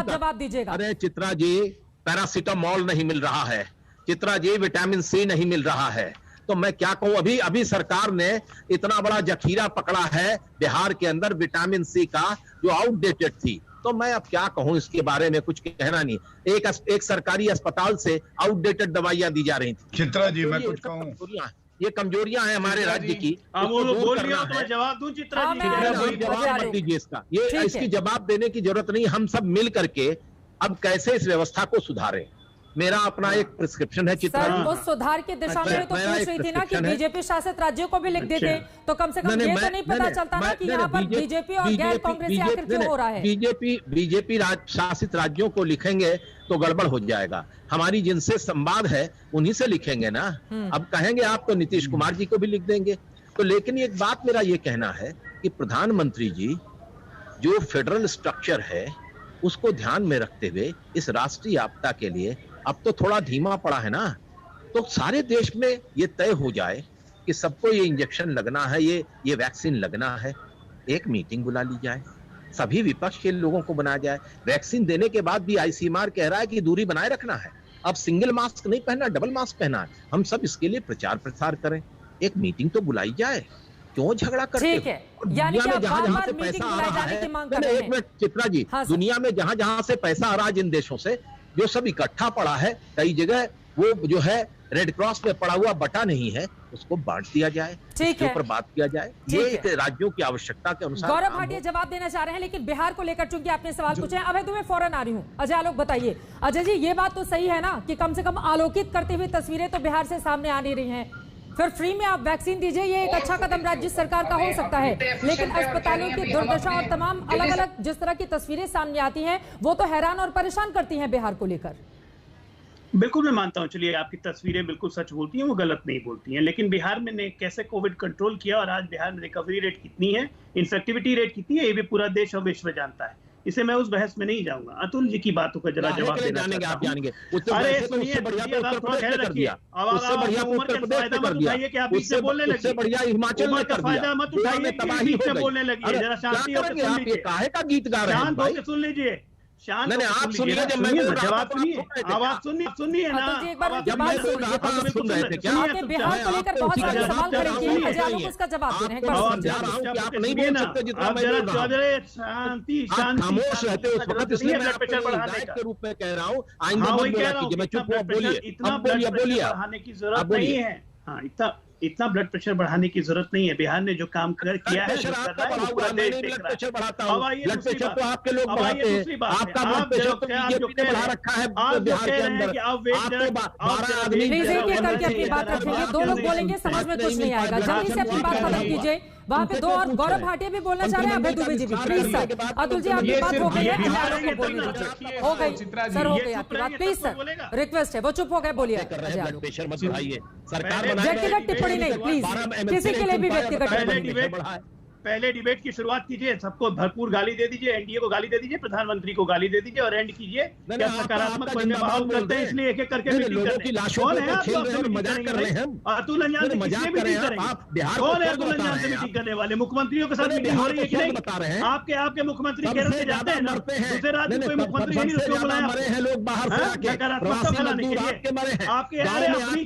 जवाब दीजिएगा। अरे चित्रा जी, पैरासिटामोल नहीं मिल रहा है, चित्रा जी विटामिन सी नहीं मिल रहा है, तो मैं क्या कहूं। अभी अभी सरकार ने इतना बड़ा जखीरा पकड़ा है बिहार के अंदर विटामिन सी का, जो आउटडेटेड थी। तो मैं अब क्या कहूं, इसके बारे में कुछ कहना नहीं। एक सरकारी अस्पताल से आउटडेटेड दवाइयां दी जा रही थी। चित्रा जी मैं कुछ कहूं, ये कमजोरियां हैं हमारे राज्य की। वो बोल रही हो तो मैं जवाब दूं चित्रा जी? जवाब मत दीजिए इसका, ये इसकी जवाब देने की जरूरत नहीं। हम सब मिल करके अब कैसे इस व्यवस्था को सुधारें, मेरा अपना एक प्रिस्क्रिप्शन है चित्रा जी। वो सुधार की दिशा में तो पूछ रही थी ना कि बीजेपी शासित राज्यों को भी लिख देते, तो कम से कम ये तो नहीं पता चलता ना कि यहाँ पर बीजेपी और गैर कांग्रेसी आखिर क्यों हो रहा है। बीजेपी शासित राज्यों को लिखेंगे तो गड़बड़ हो जाएगा। हमारी जिनसे संवाद है उन्हीं से लिखेंगे ना। अब कहेंगे आप तो नीतीश कुमार जी को भी लिख देंगे। तो लेकिन एक बात मेरा ये कहना है कि प्रधानमंत्री जी जो फेडरल स्ट्रक्चर है उसको ध्यान में रखते हुए इस राष्ट्रीय आपदा के लिए अब तो थोड़ा धीमा पड़ा है ना, तो सारे देश में ये तय हो जाए कि सबको ये इंजेक्शन लगना है, ये वैक्सीन लगना है। एक मीटिंग बुला ली जाए, सभी विपक्ष के लोगों को बनाया जाए। वैक्सीन देने के बाद भी आईसीएमआर कह रहा है कि दूरी बनाए रखना है, अब सिंगल मास्क नहीं पहनना, डबल मास्क पहना है। हम सब इसके लिए प्रचार प्रसार करें, एक मीटिंग तो बुलाई जाए। क्यों झगड़ा करते ठीक है, यानी कि जहां से पैसा आ रहा है, एक मिनट चित्रा जी, दुनिया में जहां से पैसा आ रहा है जिन देशों से, जो सब इकट्ठा पड़ा है कई जगह, वो जो है रेड क्रॉस में पड़ा हुआ बटा नहीं है, उसको बांट दिया जाए, ठीक है, ऊपर बात किया जाए। ये राज्यों की आवश्यकता के अनुसार। गौरव भाटिया जवाब देना चाह रहे हैं, लेकिन बिहार को लेकर चूंकि आपने सवाल पूछे। अभय दुबे फौरन आ रही हूं। अजय आलोक बताइए, अजय जी ये बात तो सही है ना कि कम से कम आलोकित करते हुए तस्वीरें तो बिहार से सामने आ नहीं रही हैं, फिर फ्री में आप वैक्सीन दीजिए, ये एक अच्छा कदम राज्य सरकार का हो सकता है, लेकिन अस्पतालों की दुर्दशा और तमाम अलग अलग जिस तरह की तस्वीरें सामने आती हैं वो तो हैरान और परेशान करती हैं बिहार को लेकर। बिल्कुल मैं मानता हूं, चलिए आपकी तस्वीरें बिल्कुल सच बोलती हैं, वो गलत नहीं बोलती हैं, लेकिन बिहार में ने कैसे कोविड कंट्रोल किया और आज बिहार में रिकवरी रेट कितनी है, इन्फेक्टिविटी रेट कितनी है, ये भी पूरा देश और विश्व जानता है। इसे मैं उस बहस में नहीं जाऊंगा। अतुल जी की बातों का जरा जवाब देना चाहता हूं। अरे सुनिए, थोड़ा ख्याल रखिए, उठाइए कि आप बीच से बोलने लगे, हिमाचल का फायदा मत उठाइए, बीच में बोलने लगी। जरा शांति होकर सुन लीजिए, काहे का गीत गा रहे हैं, शांत होकर सुन लीजिए, शांत नहीं आप सुनिए, जब मैं जवाब सुनिए, आवाज सुनिए ना, जब मैं सुन रहा था आप सुन रहे थे क्या? बिहार को लेकर बहुत सारे सवाल करेंगे, उसका जवाब दे रहे हैं। आप नहीं बोल सकते जितना मैं बोल रहा हूं। शांति खामोश रहते उस वक्त, इसलिए मैं आपको के रूप में कह रहा हूं, आइंदा मत बोला कीजिए। मैं चुप हूं, बोलिए, इतना ब्लड प्रेशर बढ़ाने की जरूरत नहीं है। हाँ, इतना ब्लड प्रेशर बढ़ाने की जरूरत नहीं है। बिहार ने जो काम किया है, ब्लड प्रेशर बढ़ाता हूं, ब्लड प्रेशर तो आपके लोग बढ़ाते हैं, आपका ब्लड प्रेशर तो बीजेपी ने बढ़ा रखा है बिहार के अंदर। आपको 12 आदमी करके अपनी बात रखेंगे, दो लोग बोलेंगे, समझ में कुछ नहीं आएगा। जल्दी से अपनी बात खत्म कीजिए। वहाँ पे दो और गौरव भाटिया भी बोलना चाह रहे हैं, अभय दुबे जी भी। प्लीज सर, अतुल जी आपकी बात हो गई है, हो गई सर, हो गई आपकी बात। प्लीज सर, रिक्वेस्ट है, वो चुप हो गए, बोलिए। प्रेशर मत बढ़ाइए, सरकार व्यक्तिगत टिप्पणी नहीं प्लीज, किसी के लिए भी व्यक्तिगत टिप्पणी। पहले डिबेट की शुरुआत कीजिए, सबको भरपूर गाली दे दीजिए, एनडीए को गाली दे दीजिए, प्रधानमंत्री को गाली दे दीजिए और एंड कीजिए। क्या सकारात्मक माहौल करते हैं, इसलिए एक एक करके मीटिंग करते हैं। कौन है आप, मजाक कर रहे हैं? अतुल अंजान से किससे मीटिंग करेंगे? कौन है अतुल अंजान से मीटिंग करने वाले? मुख्यमंत्रियों के साथ मीटिंग हो रही है कि नहीं? आपके मुख्यमंत्री केरल से जाते हैं ना, दूसरे राज्य कोई मुख्यमंत्री नहीं, उसको बुलाया। नकारात्मकता फैलाने के लिए आपके अपनी